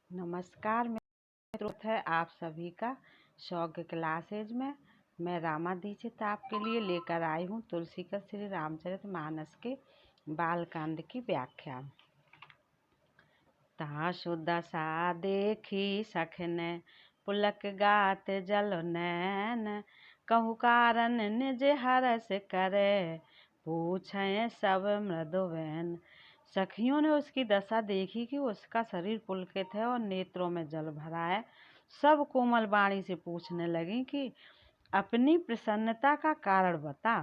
नमस्कार मित्रों, है आप सभी का शौक क्लासेज में। मैं रामा दीक्षित आपके लिए लेकर आई हूँ तुलसी का श्री रामचरितमानस के बालकांड की व्याख्या। तासु दशा देखी सखने पुलक गात जल नैन, कहु कारण निज हरस करे, पूछे सब मृदुवैन। सखियों ने उसकी दशा देखी कि उसका शरीर पुलकित है और नेत्रों में जल भरा है। सब कोमल वाणी से पूछने लगी कि अपनी प्रसन्नता का कारण बता।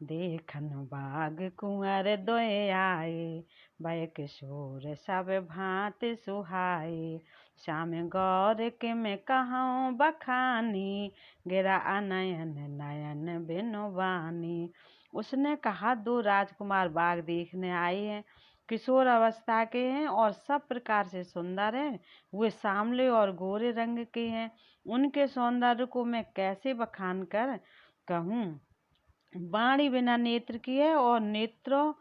देखन बाग कुंवर दोए आए, भय किशोर सब भांति सुहाए। श्याम गौर के में कहूँ बखानी, गिरा अनयन नयन बिनु बानी। उसने कहा, दो राजकुमार बाग देखने आए हैं, किशोर अवस्था के हैं और सब प्रकार से सुंदर हैं। वे सांवले और गोरे रंग के हैं। उनके सौंदर्य को मैं कैसे बखान कर कहूँ। बाणी बिना नेत्र की है और नेत्रों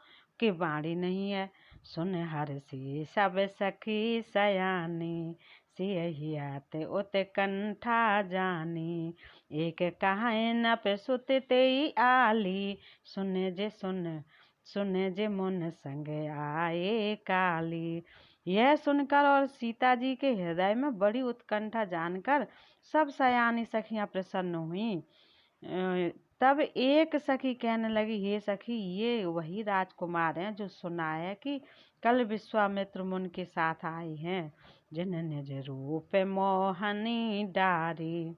के बाणी नहीं है। सुन हर्षि सब सखी सयानी, सियहियात उत कंठा जानी। एक कहे नप सुत तेई आली, सुने जे मुन संग आए काली। यह सुनकर और सीता जी के हृदय में बड़ी उत्कंठा जानकर सब सयानी सखियां प्रसन्न हुई। तब एक सखी कहने लगी, हे सखी, ये वही राजकुमार हैं जो सुना है कि कल विश्वामित्र मुनि के साथ आए हैं, जिन्हें निज रूप मोहनी डारी।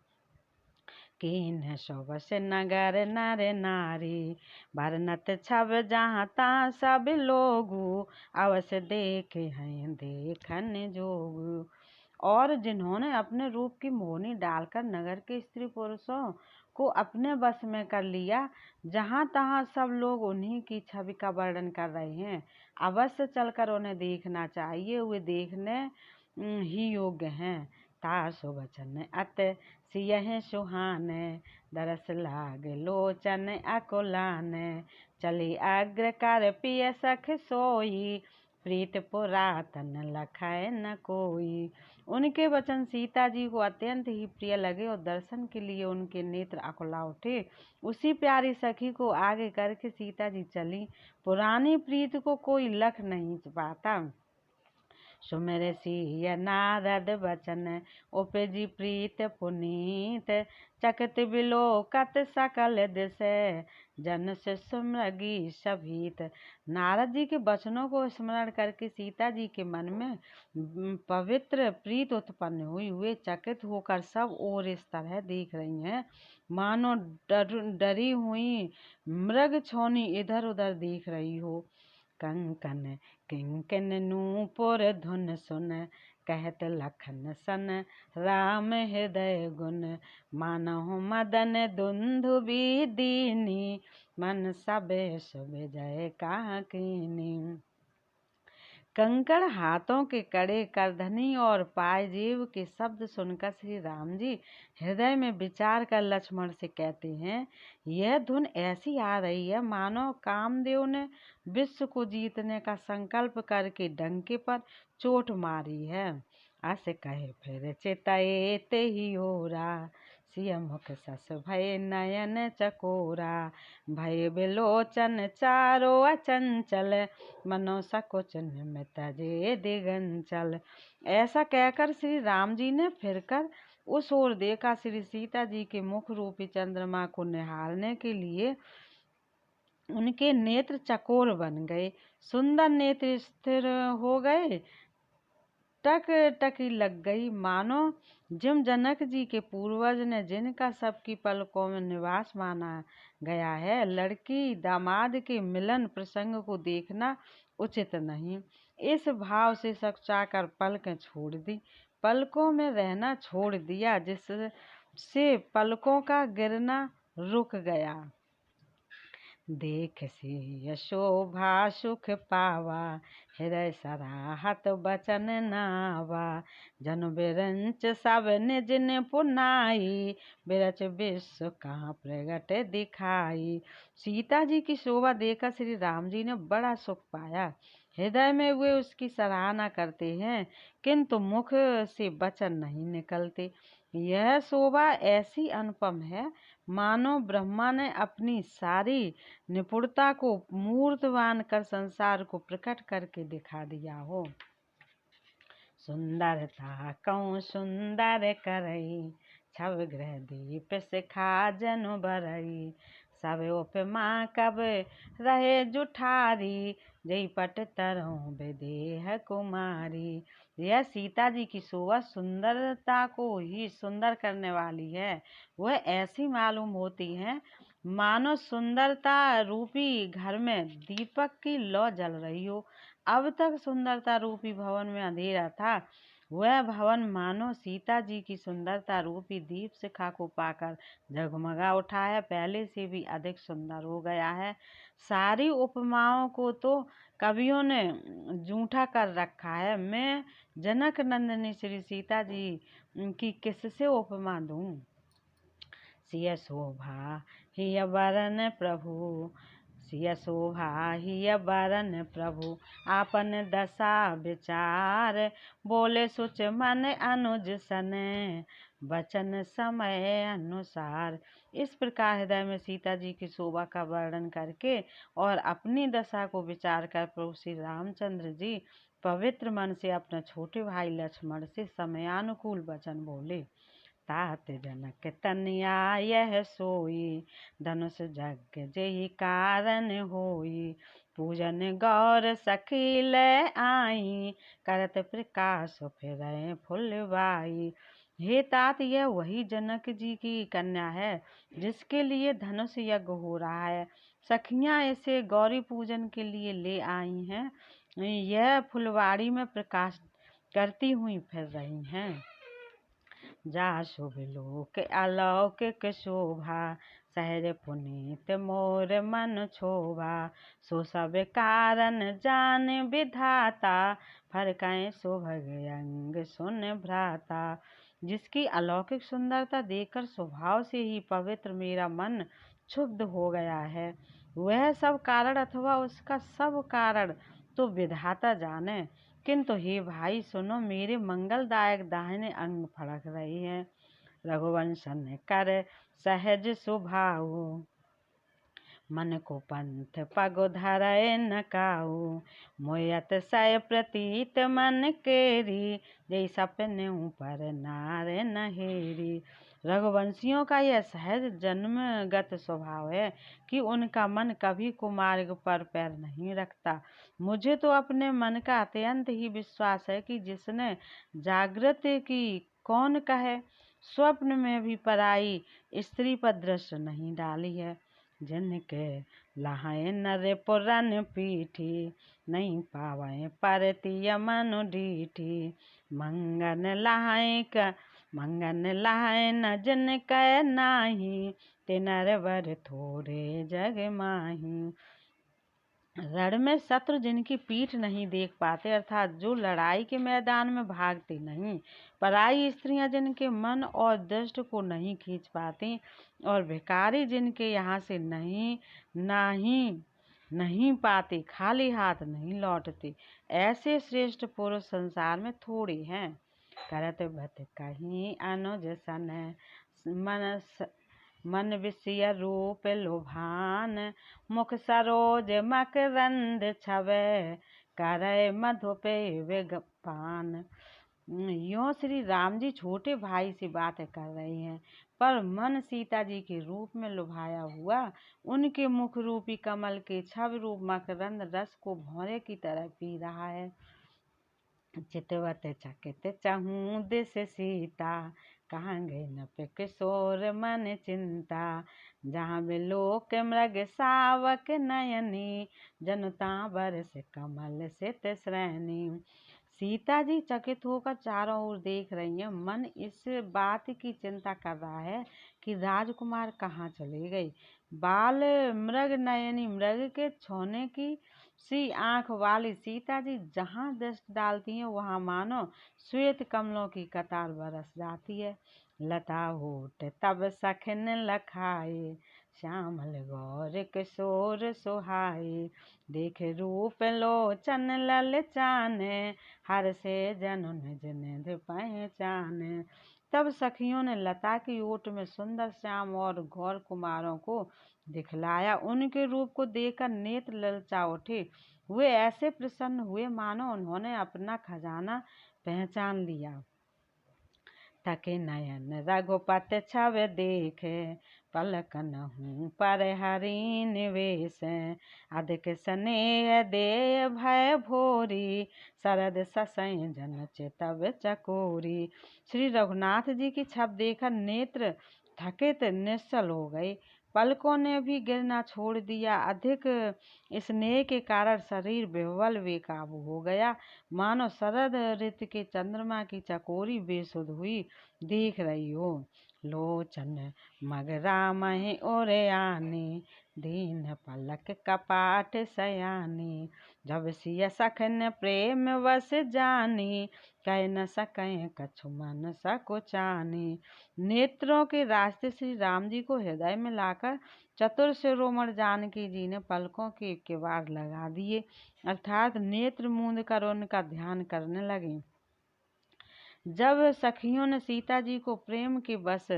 कीन्ह शोभस नगर नर नारी, भरनत छब जहाँ ता सब लोगु, अवश्य देखे हैं देखन जोगु। और जिन्होंने अपने रूप की मोहनी डालकर नगर के स्त्री पुरुषों को अपने वश में कर लिया, जहाँ तहाँ सब लोग उन्हीं की छवि का वर्णन कर रहे हैं। अवश्य चलकर उन्हें देखना चाहिए, वे देखने ही योग्य हैं। तासु वचन अत सियहि सुहाने, दरस लाग लोचन अकुलान। चली अग्र कर पिय सख सोई, प्रीत पुरातन लखै न कोई। उनके वचन सीता जी को अत्यंत ही प्रिय लगे और दर्शन के लिए उनके नेत्र आकुला उठे। उसी प्यारी सखी को आगे करके सीता जी चली। पुरानी प्रीत को कोई लख नहीं पाता। सुमिर सिय नारद वचन, उपजी प्रीत पुनीत। चकित बिलोकत सकल दिश, जन से सुमरगी सभीत। नारद जी के वचनों को स्मरण करके सीता जी के मन में पवित्र प्रीत उत्पन्न हुई। वे चकित होकर सब ओर इस तरह देख रही हैं मानो डरी हुई मृग छौनी इधर उधर देख रही हो। कंकन किंकन नूपुर धुन सुन, कहत लखन सन राम हृदय गुण। मानहु मदन दुंदुबी दीनी, मन सबे सुबे जय काकिनी। कंकड़ हाथों के कड़े, करधनी और पायजेब के शब्द सुनकर श्री राम जी हृदय में विचार कर लक्ष्मण से कहते हैं, यह धुन ऐसी आ रही है मानो कामदेव ने विश्व को जीतने का संकल्प करके डंके पर चोट मारी है। अस कहे फिर चितए तेहि ओरा, सिय मुख सस भय नयन चकोरा। भय बिलोचन चारो अचंचल, मनो सकुच निमित जे दिगंचल। ऐसा कहकर श्री राम जी ने फिरकर उस ओर देखा। श्री सीता जी के मुख रूपी चंद्रमा को निहारने के लिए उनके नेत्र चकोर बन गए, सुंदर नेत्र स्थिर हो गए, टक टकी लग गई, मानो जिम जनक जी के पूर्वज ने जिनका सबकी पलकों में निवास माना गया है। लड़की दामाद के मिलन प्रसंग को देखना उचित नहीं। इस भाव से सकचाकर पलकें छोड़ दी, पलकों में रहना छोड़ दिया, जिससे पलकों का गिरना रुक गया। देख सी शोभा सुख पावा, हृदय सराहत बचन नावा। जनु बिरंच सब निज निपुनाई, बिरच विश्व कहाँ प्रगट दिखाई। सीता जी की शोभा देखकर श्री राम जी ने बड़ा सुख पाया। हृदय में वे उसकी सराहना करते हैं, किंतु मुख से वचन नहीं निकलते। यह शोभा ऐसी अनुपम है, मानो ब्रह्मा ने अपनी सारी निपुणता को मूर्तवान कर संसार को प्रकट करके दिखा दिया हो। सुंदरता कौन सुंदर करई, छव ग्रह दीप शिखा जनु बरई। सब उपमा कब रहे जुठारी, जई पट तरहु विदेह कुमारी। यह सीता जी की शोभा सुंदरता को ही सुंदर करने वाली है। वह ऐसी मालूम होती है मानो सुंदरता रूपी घर में दीपक की लौ जल रही हो। अब तक सुंदरता रूपी भवन में अंधेरा था, वह भवन मानो सीता जी की सुंदरता रूपी दीप शिखा को पाकर जगमगा उठा है, पहले से भी अधिक सुंदर हो गया है। सारी उपमाओं को तो कवियों ने जूठा कर रखा है। मैं जनक नंदिनी श्री सीता जी की किससे उपमा दूं। सिय शोभा हिय वरन प्रभु, सिय शोभा हिय वरन प्रभु। आपन दशा विचार, बोले सुच मन अनुज सने, वचन समय अनुसार। इस प्रकार हृदय में सीता जी की शोभा का वर्णन करके और अपनी दशा को विचार कर प्रभु श्री रामचंद्र जी पवित्र मन से अपना छोटे भाई लक्ष्मण से समयानुकूल वचन बोले। तात जनक तनया यह सोई, धनुष यज्ञ जेहि कारण होई। पूजन गौर सखी लय आई, करत प्रकाश फिरै फुलवाई। हे तात, यह वही जनक जी की कन्या है जिसके लिए धनुष यज्ञ हो रहा है। सखियां इसे गौरी पूजन के लिए ले आई हैं। यह फुलवाड़ी में प्रकाश करती हुई फिर रही हैं। जा शुभ लोक अलौकिक शोभा, सहज पुनीत मोर मन क्षोभा। सो सब कारण जान विधाता, फरकाएं सुभग अंग सुन भ्राता। जिसकी अलौकिक सुंदरता देखकर स्वभाव से ही पवित्र मेरा मन क्षुब्ध हो गया है, वह सब कारण अथवा उसका सब कारण तो विधाता जाने। किंतु हे भाई सुनो, मेरे मंगलदायक दाहिने अंग फड़क रहे हैं। रघुवंशन कर सहज सुभाऊ, मन को पंथ पग धरय न काऊ। मोयत सय प्रतीत मन केरी, जय सपने पर नार नहेरी। रघुवंशियों का यह सहज जन्मगत स्वभाव है कि उनका मन कभी कुमार्ग पर पैर नहीं रखता। मुझे तो अपने मन का अत्यंत ही विश्वास है कि जिसने जागृत की कौन कहे, स्वप्न में भी पराई स्त्री पर दृष्टि नहीं डाली है। जिनके लहाए नर पुरन पीठी, नहीं पावे परतिय मनु डीठी। मंगन लहाए न जिन कै नाही, ते नर वर थोड़े जग माही। रण में शत्रु जिनकी पीठ नहीं देख पाते, अर्थात जो लड़ाई के मैदान में भागते नहीं, पराई स्त्रियां जिनके मन और दृष्टि को नहीं खींच पाती, और भिखारी जिनके यहाँ से नहीं पाते, खाली हाथ नहीं लौटते, ऐसे श्रेष्ठ पुरुष संसार में थोड़े हैं। करत बत कहीं अनुज सन, मन विषय रूप लुभान। मुख सरोज मकरंद छवै, करय मधुपे विगपान। यों श्री राम जी छोटे भाई से बातें कर रहे हैं, पर मन सीता जी के रूप में लुभाया हुआ उनके मुख रूपी कमल के छवि रूप मकरंद रस को भौरे की तरह पी रहा है। चितवत चकित चहूँ दिस सीता, कहाँ गए न पे किशोर मन चिंता। जहाँ बिलोक मृग सावक नयनी, जनुता बरस कमल सित श्रेणी। सीता जी चकित होकर चारों ओर देख रही हैं। मन इस बात की चिंता कर रहा है कि राजकुमार कहाँ चले गए। बाल मृग नयनी, मृग के छौने की सी आंख वाली सीता जी जहाँ दृष्टि डालती हैं, वहाँ मानो श्वेत कमलों की कतार बरस जाती है। लता होठ तब सखन लखाए, श्यामल गौर किशोर सुहाए, देख रूप लोचन ललचान, हर से जनु निज निज पहचान। तब सखियों ने लता की ओट में सुंदर श्याम और गौर कुमारों को दिखलाया। उनके रूप को देखकर नेत्र ललचा उठे। वे ऐसे प्रसन्न हुए मानो उन्होंने अपना खजाना पहचान लिया। थके नयन रघुपति छब देखे, पलक नहु पर हरि निवेश। अधिक स्नेह दे भय भोरी, शरद ससै जन चितव चकोरी। श्री रघुनाथ जी की छब देखकर नेत्र थकित निश्चल हो गए, पलकों ने भी गिरना छोड़ दिया। अधिक स्नेह के कारण शरीर विह्वल बेकाबू हो गया, मानो शरद ऋतु के चंद्रमा की चकोरी बेसुध हुई देख रही हो। लोचन मगरा महि उरयानी, दीन पलक कपाट सयानी। जब सिय सखन प्रेम वस जानी, कह न सकें कछु मन सकुचानी। नेत्रों के रास्ते श्री राम जी को हृदय में लाकर चतुर शिरोमणि जानकी जी ने पलकों के किवाड़ लगा दिए, अर्थात नेत्र मूंद कर उनका ध्यान करने लगे। जब सखियों ने सीता जी को प्रेम के बस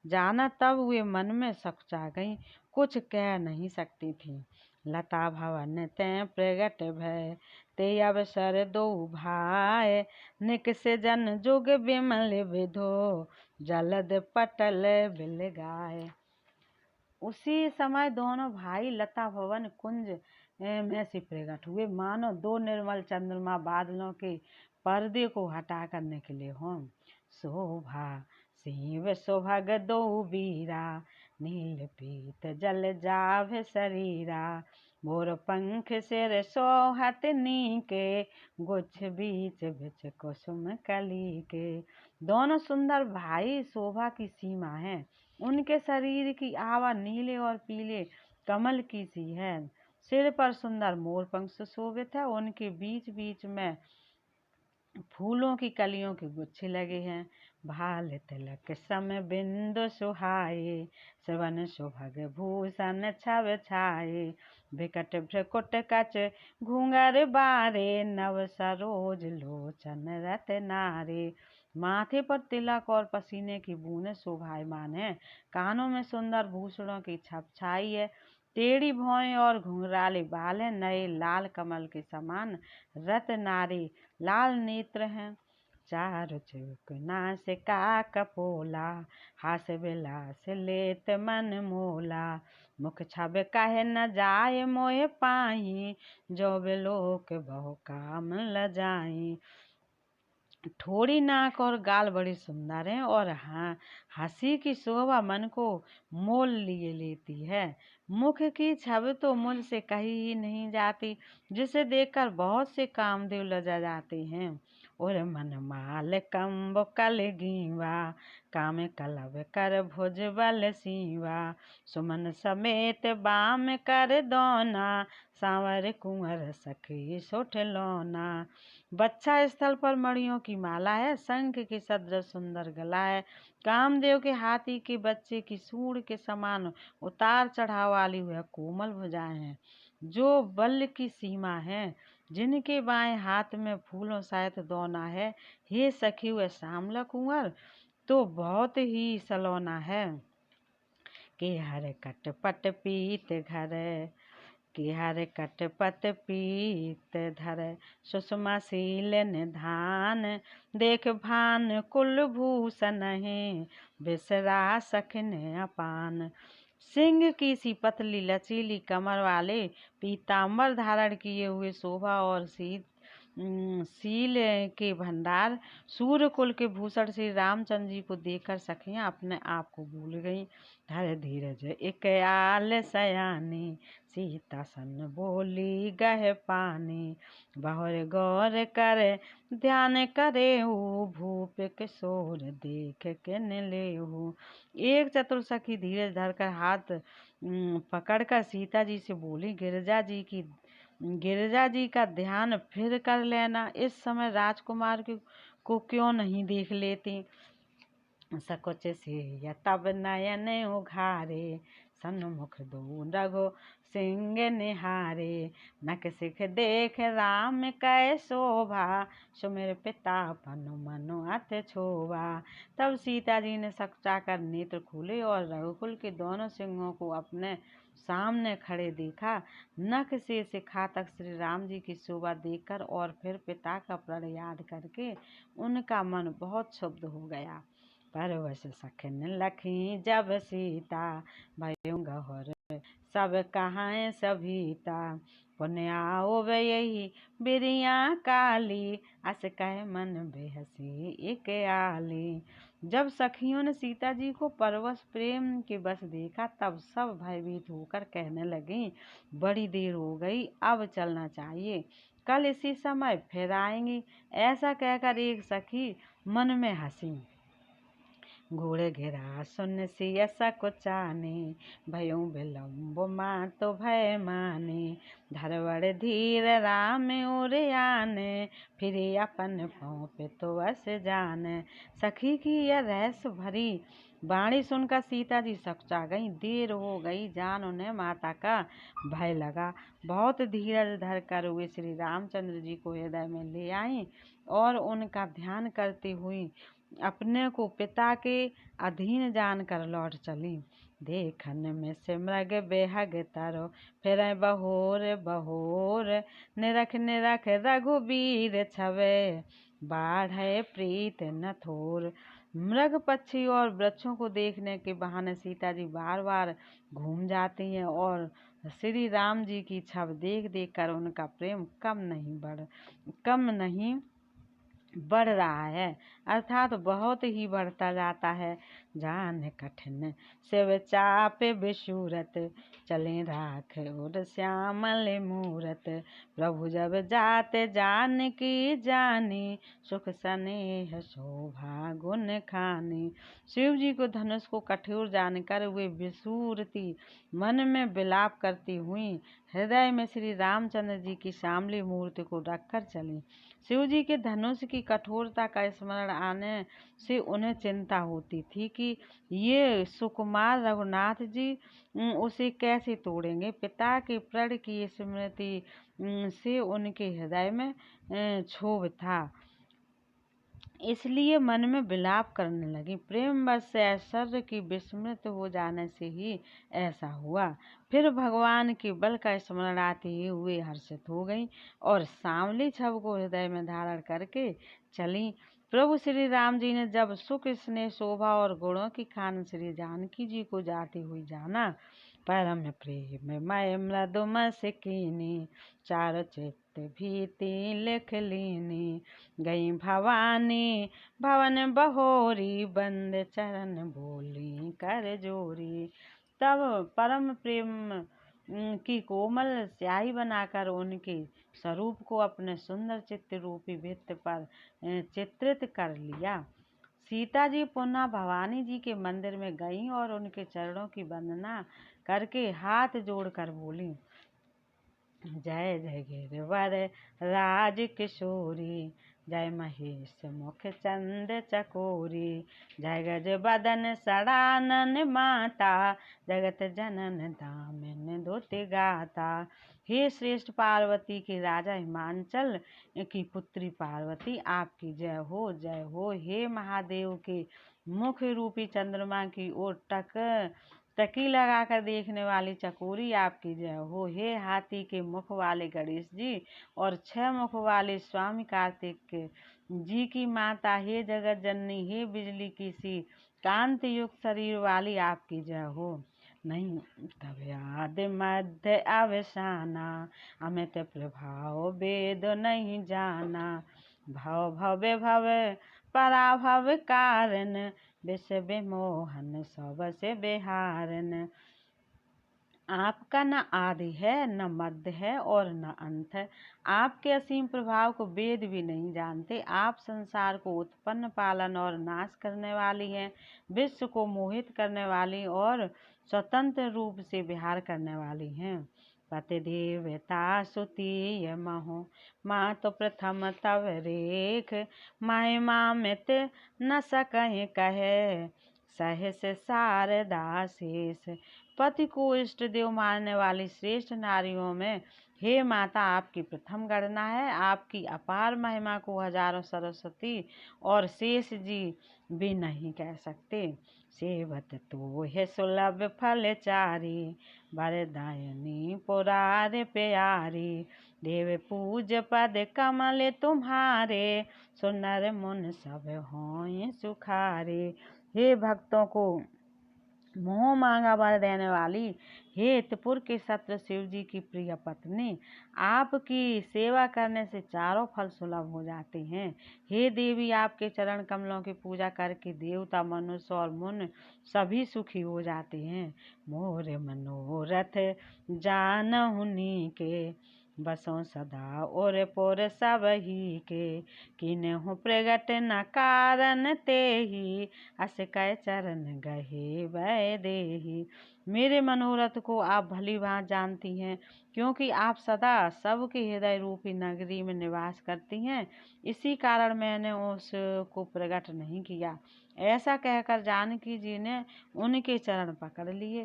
जाना, तब वे मन में सकुचा गईं, कुछ कह नहीं सकती थीं। लता भवन तैं प्रगट भय, ते अवसर दो भाय। निकष जन जुग बिमल विधो, जलद पटल बिल गाय। उसी समय दोनों भाई लता भवन कुंज में से प्रकट हुए, मानो दो निर्मल चंद्रमा बादलों के पर्दे को हटाकर निकले हों। शोभा शिव सुभग दो बीरा, नील पीत जल जाभ शरीरा। मोर पंख सिर सोहत नीके, गुच्छ बीच बिच कुसुम कली के। दोनों सुंदर भाई शोभा की सीमा है। उनके शरीर की आभा नीले और पीले कमल की सी है। सिर पर सुंदर मोर पंख सुशोभित है। उनके बीच बीच में फूलों की कलियों के गुच्छे लगे हैं। भाल तिलक सम बिंदु सुहाए, श्रवण सुभग भूषण छब छाए। विकट भ्रकुट कच घूंघर बारे, नव सरोज लोचन रत नारे। माथे पर तिलक और पसीने की बूंदें शोभायमान है। कानों में सुंदर भूषणों की छप छाई है। टेढ़ी भौएं और घुंघराले बाल हैं। नए लाल कमल के समान रत नारी लाल नेत्र हैं। चारु चुक नासिका कपोला, हास विलास लेत मन मोला। मुख छब कहे न जाय मोह पाई, जो बिलोक बहु काम लजाई। ठोड़ी नाक और गाल बड़ी सुंदर हैं और हंसी की शोभा मन को मोल लिए लेती है। मुख की छब तो मुझसे कही ही नहीं जाती, जिसे देखकर बहुत से कामदेव लजा जाते हैं। और मन माल कंब कल गीवा, काम कलब कर भुज बल सीवा। सुमन समेत बाम कर दोना, सांवर कुंवर सखी सुठ लोना। बच्चा स्थल पर मणियों की माला है। शंख के सदृश सुंदर गला है। कामदेव के हाथी के बच्चे की सूंड के समान उतार चढ़ाव वाली वह कोमल भुजाएं हैं, जो बल की सीमा है। जिनके बाएं हाथ में फूलों सहित दोना है। हे सखी, वह श्यामला कुंवर तो बहुत ही सलोना है। के हर कटपट पीत घर, कि हर कटपट पीत धर। सुषमा शील निधान, देख भान कुलभूषण है। बिसरा सखन अपान। सिंह की सी पतली लचीली कमर वाले पीताम्बर धारण किए हुए शोभा और शील के भंडार सूर्य कुल के भूषण श्री रामचंद्र जी को देखकर सखियां अपने आप को भूल गईं। धर धीरज एक आल सयानी, सीता सन बोली गह पानी। बहुर गौर कर ध्यान करे, भूप किशोर देख किन लेहु। एक चतुर सखी धीरज धरकर हाथ पकड़कर सीता जी से बोली, गिरिजा जी का ध्यान फिर कर लेना। इस समय राजकुमार को क्यों नहीं देख लेती। सकुच से तब नयन उघारे, सन्मुख दो रघु सिंह निहारे, नख सिख देख राम कै शोभा, सुमिर पिता पनु मनु अति क्षोभा। तब सीता जी ने सकचाकर नेत्र खोले और रघुकुल के दोनों सिंहों को अपने सामने खड़े देखा। नख से शिखा तक श्री राम जी की शोभा देखकर और फिर पिता का प्रण याद करके उनका मन बहुत क्षुब्ध हो गया। परवश सखन लखी जब सीता, भयो गहुर सब कहाँ सभीता, पुण्य आओ यही बिरिया काली, अस कह मन बेहसी एक आली। जब सखियों ने सीता जी को परवश प्रेम के बस देखा तब सब भयभीत होकर कहने लगी, बड़ी देर हो गई, अब चलना चाहिए, कल इसी समय फिर आएंगी। ऐसा कहकर एक सखी मन में हंसी। घोड़े घिरा सुन सियस कुचाने, भयो विलम्ब माँ तो भय माने, धरवड़ धीर राम उर आने, फिर अपन पौंप तो बस जाने। सखी की यह रहस्य भरी वाणी सुनकर सीता जी सकचा गई। देर हो गई जान उन्हें माता का भय लगा। बहुत धीरज धर कर वे श्री रामचंद्र जी को हृदय में ले आई और उनका ध्यान करती हुई अपने को पिता के अधीन जानकर लौट चली। देखन में सिमरग बेहग तरो, फिर बहोर बहोर, निरख निरख रघुबीर छवे, बाढ़ प्रीत न थोर। मृग पक्षी और वृक्षों को देखने के बहाने सीता जी बार बार घूम जाती हैं और श्री राम जी की छवि देख देख कर उनका प्रेम कम नहीं बढ़ रहा है, अर्थात बहुत ही बढ़ता जाता है। जान कठिन शिव चाप विशूरत, चले राख उर श्यामल मूरत, प्रभु जब जाते जान की जानी, सुख स्नेह शोभा गुण खानी। शिव जी को धनुष को कठोर जानकर वे विसूरती मन में विलाप करती हुई हृदय में श्री रामचंद्र जी की श्यामली मूर्ति को रखकर चली। शिव जी के धनुष की कठोरता का स्मरण आने से उन्हें चिंता होती थी कि ये सुकुमार रघुनाथ जी उसे कैसे तोड़ेंगे। पिता के प्रण की स्मृति से उनके हृदय में क्षोभ था, इसलिए मन में विलाप करने लगी। प्रेम बस से ऐश्वर्य की विस्मृत हो जाने से ही ऐसा हुआ। फिर भगवान के बल का स्मरण आते ही हुए हर्षित हो गई और सांवली छब को हृदय में धारण करके चली। प्रभु श्री राम जी ने जब सुख स्नेह शोभा और गुणों की खान श्री जानकी जी को जाती हुई जाना, परम प्रेम मय मृदु मस्किनी, चार चित्त भीति लिख लीनी, गई भवानी भवन बहोरी, बंद चरण बोली कर जोरी। तब परम प्रेम की कोमल स्याही बनाकर उनके स्वरूप को अपने सुंदर चित्त रूपी भित्त पर चित्रित कर लिया। सीता जी पुनः भवानी जी के मंदिर में गईं और उनके चरणों की वंदना करके हाथ जोड़कर बोली, जय जय गिरवर राज किशोरी, जय महेश मुख चंद चकोरी, जय गज बदन सड़ानन माता, जगत जनन दामिन दुति गाता। हे श्रेष्ठ पार्वती के राजा हिमांचल की पुत्री पार्वती, आपकी जय हो जय हो। हे महादेव के मुख रूपी चंद्रमा की ओर टकी लगाकर देखने वाली चकोरी, आपकी जय हो। हे हाथी के मुख वाले गणेश जी और 6 मुख वाले स्वामी कार्तिक जी की माता, हे जगत जननी, हे बिजली की सी कांति युक्त शरीर वाली, आपकी जय हो। नहीं तब आदि मध्य अवसाना, अमित प्रभाव वेद नहीं जाना, भव भव भव पराभव कारण, विष विमोहन सब से बिहारन। आपका न आदि है न मध्य है और न अंत है। आपके असीम प्रभाव को वेद भी नहीं जानते। आप संसार को उत्पन्न पालन और नाश करने वाली हैं, विश्व को मोहित करने वाली और स्वतंत्र रूप से विहार करने वाली हैं। पति देवता सुतीय महो, माँ तो प्रथम तव रेख, महिमा मित न सकहि कहे, सहस शारदा शेष। पति को इष्ट देव मानने वाली श्रेष्ठ नारियों में हे माता आपकी प्रथम गणना है। आपकी अपार महिमा को हजारों सरस्वती और शेष जी भी नहीं कह सकते। सेवत तो है सुलभ फल चारी, वरदायनी पुरार प्यारी। देव पूज पद कमल तुम्हारे, सुनर मुन सब हों सुखारे। हे भक्तों को मोह मांगा वर देने वाली, हे त्रिपुर के शत्रु शिव जी की प्रिय पत्नी, आपकी सेवा करने से चारों फल सुलभ हो जाते हैं। हे देवी आपके चरण कमलों की पूजा करके देवता मनुष्य और मुन सभी सुखी हो जाते हैं। मोर मनोरथ जानहुनी के, बसों सदा और पुर सब ही के। किन्हु प्रगट न कारण ते ही, अस कै चरण गहे वै देही। मेरे मनोरथ को आप भली भांति जानती हैं, क्योंकि आप सदा सबके हृदय रूपी नगरी में निवास करती हैं। इसी कारण मैंने उसको प्रकट नहीं किया। ऐसा कहकर जानकी जी ने उनके चरण पकड़ लिए।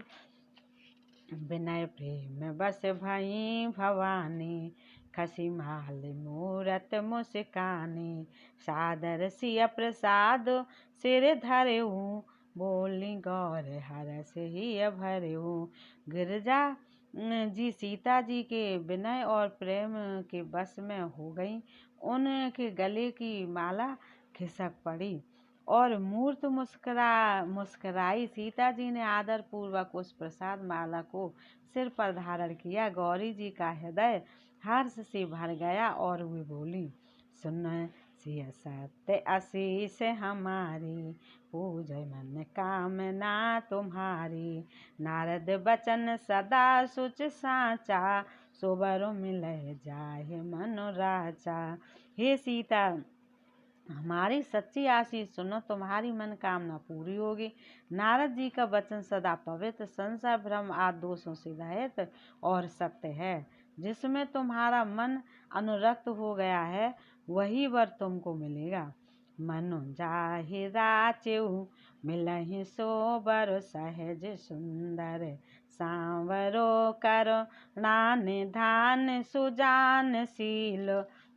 विनय प्रेम बस भई भवानी, खसी माल मूरत मुस्कानी। सादर सिय प्रसाद सिर धरेऊ, बोली गौर हरस हिय भरेऊ। गिरिजा जी सीता जी के विनय और प्रेम के बस में हो गई। उनके गले की माला खिसक पड़ी और मूर्त मुस्कुराई। सीता जी ने आदर पूर्वक उस प्रसाद माला को सिर पर धारण किया। गौरी जी का हृदय हर्ष से भर गया और वे बोली, सुन सिय सत्य आशीष हमारी, पूजय मन कामना तुम्हारी। नारद बचन सदा सुच साचा, सोबरो मिलय जाहे मनोराचा। हे सीता हमारी सच्ची आशीष सुनो, तुम्हारी मनोकामना पूरी होगी। नारद जी का वचन सदा पवित्र, संशय भ्रम आदि दोषों से रहित और सत्य है। जिसमें तुम्हारा मन अनुरक्त हो गया है वही वर तुमको मिलेगा। मनु जाहि राचेऊ, मिलहि सोबर सहज सुंदर। सांवरो करो निधान सुजानशील,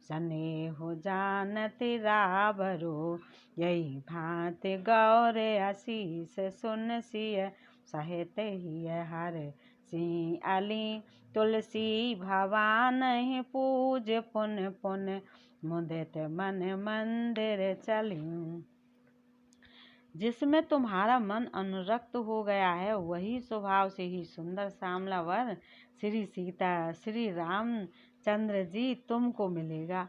स्नेहु जानति रावरो। यही भांति गौर आशीष सुन सिय, सहित ही हर सिंह अली। तुलसी भवान पूज पुन पुन, मुदित मन मंदिर चलियूं। जिसमें तुम्हारा मन अनुरक्त हो गया है वही स्वभाव से ही सुंदर श्यामला वर श्री रामचंद्र जी तुमको मिलेगा।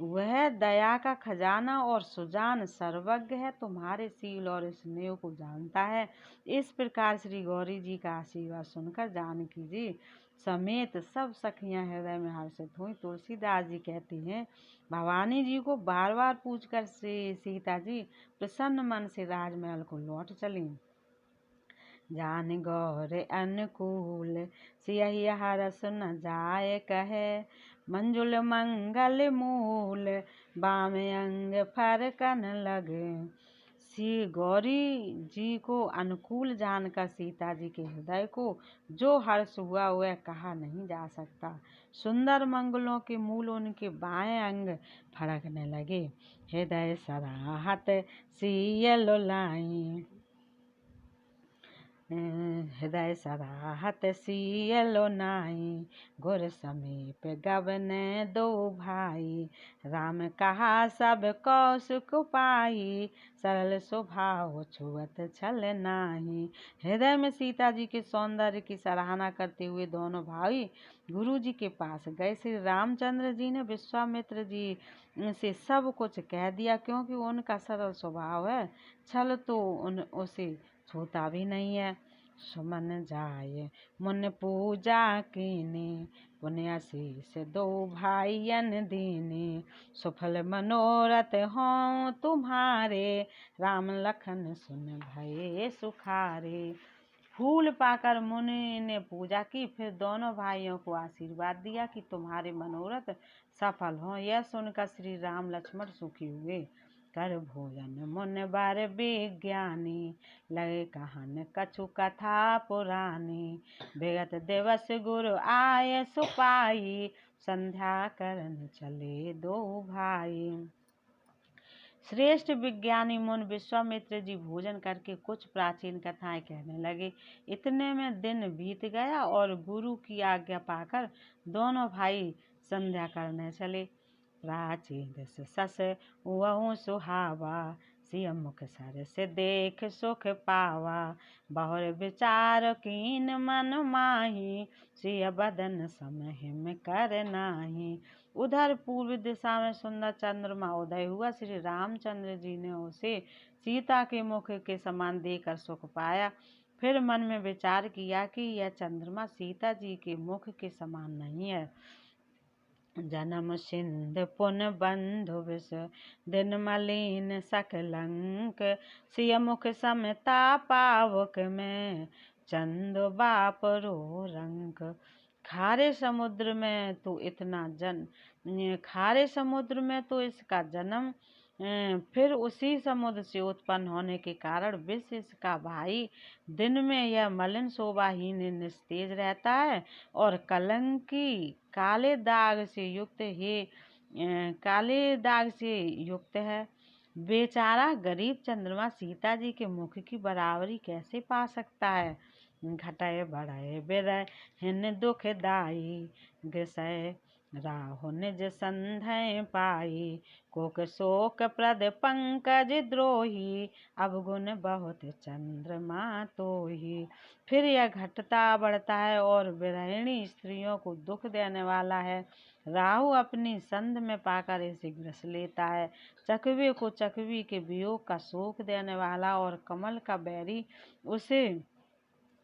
वह दया का खजाना और सुजान सर्वज्ञ है, तुम्हारे शील और स्नेह को जानता है। इस प्रकार श्री गौरी जी का आशीर्वाद सुनकर जानकी जी समेत सब सखियां हृदय में हर्षित हुई। तुलसीदास जी कहती हैं, भवानी जी को बार बार पूछकर सीता जी प्रसन्न मन से राजमहल को लौट चली। जान गौर अनुकूल, सियहि हरस न जाय कहे। मंजुल मंगल मूल, बाम अंग फरकन लगे। श्री गौरी जी को अनुकूल जानकर सीता जी के हृदय को जो हर्ष हुआ वह कहा नहीं जा सकता। सुंदर मंगलों के मूल उनके बाएं अंग फड़कने लगे। हृदय सराहत सिय लोलाई, हृदय सराहत सिय लोनाई। गुर समीप गबने दो भाई, राम कहा सब कौशुक पाई। सरल स्वभाव छुअत छल नाही। हृदय में सीता जी के सौंदर्य की सराहना करते हुए दोनों भाई गुरु जी के पास गए। श्री रामचंद्र जी ने विश्वामित्र जी से सब कुछ कह दिया, क्योंकि उनका सरल स्वभाव है, छल तो उसे छूता भी नहीं है। सुमन जाय मुन पूजा कीनी, पुण्य शीष दो भाईयन दीनी। सुफल मनोरथ हों तुम्हारे, राम लखन सुन भये सुखारे। फूल पाकर मुनि ने पूजा की, फिर दोनों भाइयों को आशीर्वाद दिया कि तुम्हारे मनोरथ सफल हों। यह सुनकर श्री राम लक्ष्मण सुखी हुए। कर भोजन मुन बर विज्ञानी, लगे कहन कछु कथा पुरानी। विगत दिवस गुरु आए सुपाई, संध्या करन चले दो भाई। श्रेष्ठ विज्ञानी मुन विश्वामित्र जी भोजन करके कुछ प्राचीन कथाएं कहने लगे। इतने में दिन बीत गया और गुरु की आज्ञा पाकर दोनों भाई संध्या करने चले। प्राचीन सस वहु सुहावा, सिय मुख सर से देख सुख पावा। बहुर विचार कीन मन माही, सिय बदन सम हिम कर नाही। उधर पूर्व दिशा में सुंदर चंद्रमा उदय हुआ। श्री रामचंद्र जी ने उसे सीता के मुख के समान देखकर सुख पाया। फिर मन में विचार किया कि यह चंद्रमा सीता जी के मुख के समान नहीं है। जन्म सिंध पुन बंधु विष, दिन मलिन सकलंक। सिय मुख समता पावक में, चंदो बापरो रंक। खारे समुद्र में तो इसका जन्म, फिर उसी समुद्र से उत्पन्न होने के कारण विष इसका भाई। दिन में यह मलिन शोभाहीन निस्तेज रहता है और कलंकी काले दाग से युक्त है। बेचारा गरीब चंद्रमा सीता जी के मुख की बराबरी कैसे पा सकता है। घटय बढ़य बिरय हिन दुखदाई, ग्रसय राहु निज संधय पाई। कोक शोक प्रद पंकज द्रोही, अवगुण बहुत चंद्रमा तोही। फिर यह घटता बढ़ता है और विरहिणी स्त्रियों को दुख देने वाला है। राहु अपनी संध में पाकर इसे ग्रस लेता है। चकवे को चकवी के वियोग का शोक देने वाला और कमल का बैरी उसे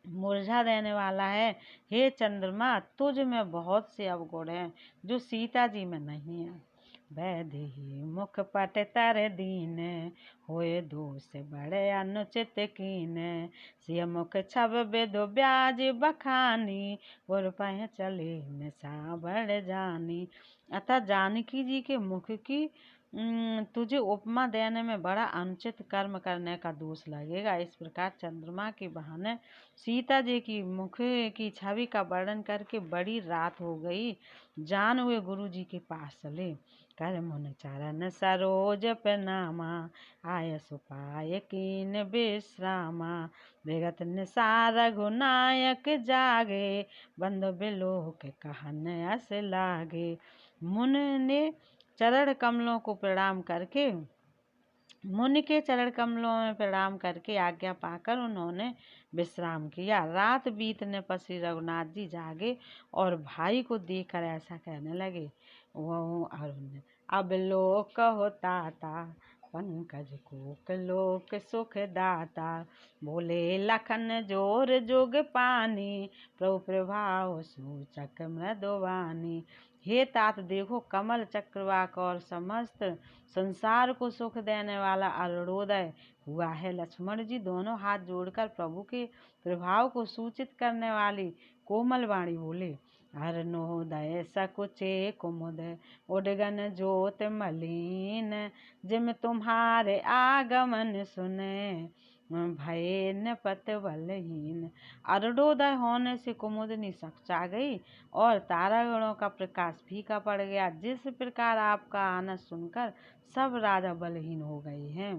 मुरझा देने वाला है। हे चंद्रमा, तुझ में बहुत से अवगुण हैं जो सीता जी में नहीं है। वैदेही मुख पट तर दीन, होए दोष बड़े अनुचित कीन। सिय मुख छब बेदो ब्याज बखानी, गुर पह चले निशा बढ़ जानी। अतः जानकी जी के मुख की तुझे उपमा देने में बड़ा अनुचित कर्म करने का दोष लगेगा। इस प्रकार चंद्रमा के बहाने सीता जी की मुख की छवि का वर्णन करके बड़ी रात हो गई। जान हुए गुरु जी के पास चले। कर मुन चरण सरोज प्रणामा, आय सुपाय कीन विश्रामा। विगत निसार रघुनायक जागे, बंधु बिलोक कहन अस लागे। मुनि के चरण कमलों में प्रणाम करके आज्ञा पाकर उन्होंने विश्राम किया। रात बीतने पर श्री रघुनाथ जी जागे और भाई को देखकर ऐसा कहने लगे। वह अरुण अब लोक होता था, पंकज कोक लोक सुख दाता। बोले लखन जोर जोग पानी, प्रभु प्रभाव सूचक मृदुवानी। हे तात देखो, कमल चक्रवाक और समस्त संसार को सुख देने वाला अरुणोदय हुआ है। लक्ष्मण जी दोनों हाथ जोड़कर प्रभु के प्रभाव को सूचित करने वाली कोमल वाणी बोले। अरुणोदय सकुचे कुमुद, उडगन ज्योत मलिन। जिम तुम्हारे आगमन सुने, भये नपत बलहीन। अरुणोदय होने से कुमुदनी सकचा गई और तारागणों का प्रकाश फीका पड़ गया। जिस प्रकार आपका आनंद सुनकर सब राजा बलहीन हो गए हैं।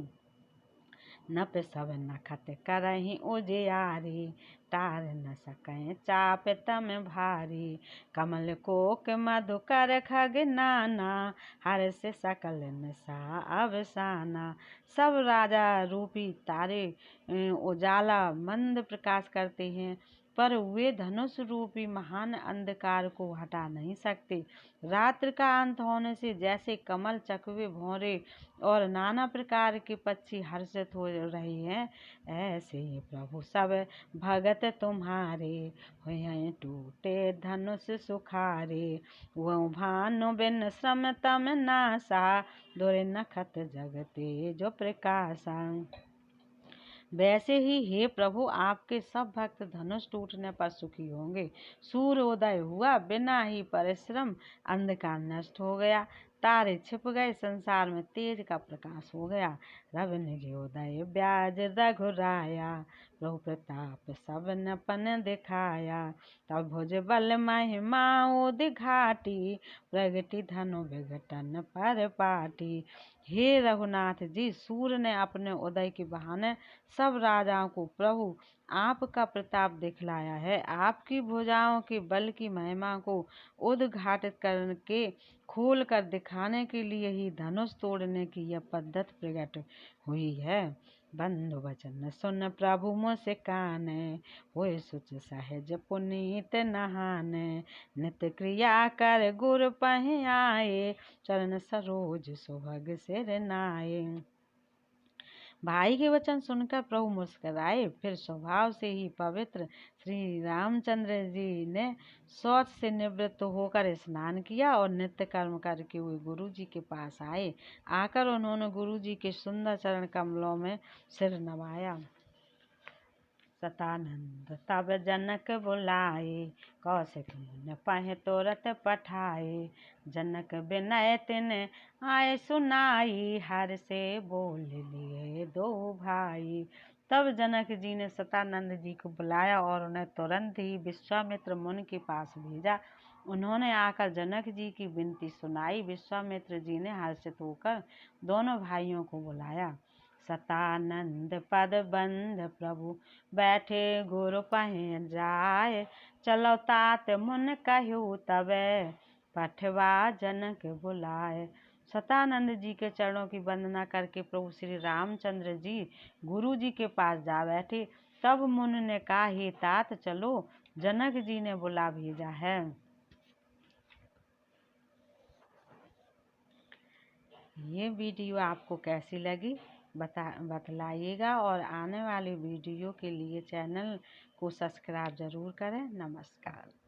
नप सब नखत करहि उजियारी, टार न सकै चाप तम भारी। कमल कोक मधुकर खग नाना, हर्ष सकल निशा अवसाना। सब राजा रूपी तारे उजाला मंद प्रकाश करते हैं, पर वे धनुष रूपी महान अंधकार को हटा नहीं सकते। रात्रि का अंत होने से जैसे कमल, चकवे, भौरे और नाना प्रकार के पक्षी हर्षित हो रहे हैं, ऐसे ही प्रभु सब भगत तुम्हारे, हुए टूटे धनुष सुखारे। वह भानु बिन श्रम तम नासा, दुर नखत जगते जो प्रकाशा। वैसे ही हे प्रभु, आपके सब भक्त धनुष टूटने पर सुखी होंगे। सूर्योदय हुआ, बिना ही परिश्रम अंधकार नष्ट हो गया। तारे छिप गए, संसार में तेज का प्रकाश हो गया। रवि निज उदय ब्याज रघुराया, प्रभु प्रताप सबन पन दिखाया। तब भुज बल महिमा दिघाटी, प्रगति धनु विघटन पर पाटी। हे रघुनाथ जी, सूर्य ने अपने उदय के बहाने सब राजाओं को प्रभु आपका प्रताप दिखलाया है। आपकी भुजाओं के बल की महिमा को उद्घाटित करके खोल कर दिखाने के लिए ही धनुष तोड़ने की यह पद्धति प्रकट हुई है। बंधु वचन सुन प्रभु मुझसे काने, होए सुच सहज पुनीत नहाने। नित्य क्रिया कर गुर पहि आए, चरण सरोज सुभग सिर नाये। भाई के वचन सुनकर प्रभु मुस्कुराए। फिर स्वभाव से ही पवित्र श्री रामचंद्र जी ने शौच से निवृत्त होकर स्नान किया और नित्य कर्म करके हुए गुरु जी के पास आए। आकर उन्होंने गुरु जी के सुंदर चरण कमलों में सिर नवाया। सतानंद तब जनक बुलाए, कौशिक मुनि पहि तुरत पठाए। जनक विनय तिन आए सुनाई, हर से बोल लिए दो भाई। तब जनक जी ने सतानंद जी को बुलाया और उन्हें तुरंत ही विश्वामित्र मुनि के पास भेजा। उन्होंने आकर जनक जी की विनती सुनाई। विश्वामित्र जी ने हर्षित होकर दोनों भाइयों को बुलाया। सतानंद पद बंध प्रभु बैठे गुरु पहि जाए, चलो तात मुन कहु तबे, पठवा जनक बुलाए। सतानंद जी के चरणों की वंदना करके प्रभु श्री रामचंद्र जी गुरु जी के पास जा बैठे। तब मुनि ने कहा, हे तात चलो, जनक जी ने बुला भेजा है। ये वीडियो आपको कैसी लगी बतलाइएगा और आने वाली वीडियो के लिए चैनल को सब्सक्राइब ज़रूर करें। नमस्कार।